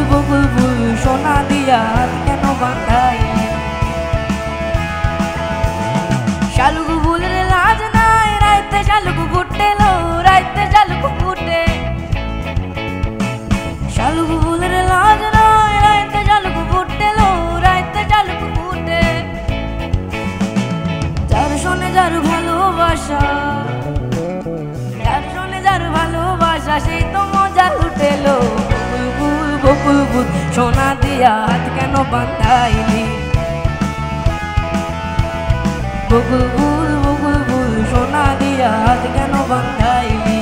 বকুল ফুল সোনা দিয়া হাত কেন বাঁধাইলি শালুক ফুলের লাজ নাই রাইতে শালুক ফুটেলো রাইতে শালুক ফুটে শালুক ফুলের লাজ নাই রাইতে শালুক ফুটেলো রাইতে শালুক ফুটে যার শোনে যার ভালোবাসা যার শোনে যার ভালোবাসা সেই তো মজা লুটেলো বকুল ফুল সোনা দিয়া হাত কেন বাঁধাইলি বকুল ফুল সোনা দিয়া হাত কেন বাঁধাইলি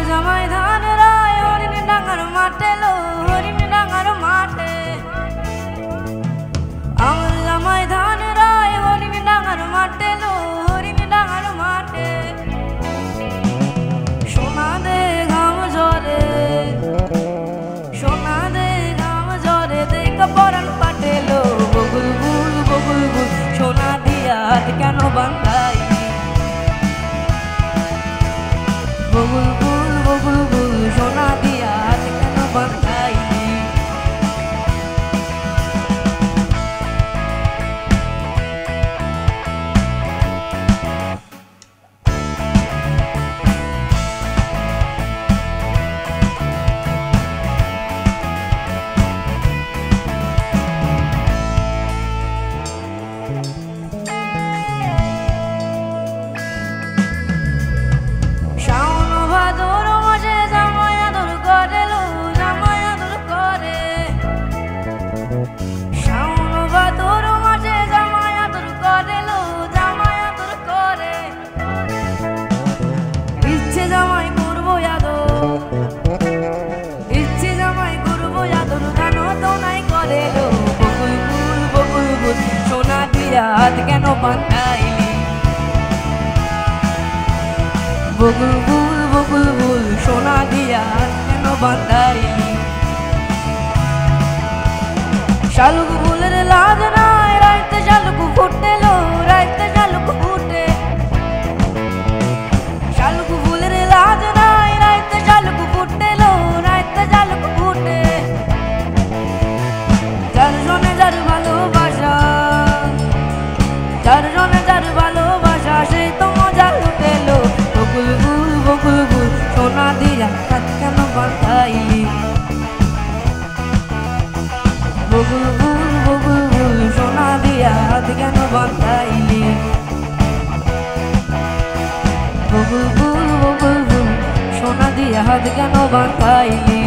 জামাই ধান রায় হরিণ ডাঙার মাঠে লো হরিণ ডাঙার মাঠে আমার জামাই ধান রায় হরিণ ডাঙার মাঠে লো হরিণ ডাঙার মাঠে সোনা দে ঘাম ঝরে সোনা দে ঘাম ঝরে দেখা পরাণ পাটেলো বকুল ফুল সোনা দিয়া হাত কেন বাঁধাইলি বকুল ফুল সোনা দিয়া হাত কেন বাঁধাইলি হাত কেন বাঁধাইলি বকুল ফুল সোনা দিয়া হাত কেন বাঁধাইলি শালুক ফুলের লাজ নাই রাইতে শালুক ফুটেলো রাইতে শালুক ফুটে শালুক ফুলের লাজ নাই রাইতে শালুক ফুটেলো রাইতে শালুক ফুটে যার জনে যার ভালোবাসা যার জনে যার ভালোবাসা সেই তো মজা লুটেলো বকুল ফুল সোনা দিয়া হাত কেন বাঁধাইলি বকুল ফুল সোনা দিয়া হাত কেন বাঁধাইলি বকুল ফুল সোনা দিয়া হাত কেন বাঁধাইলি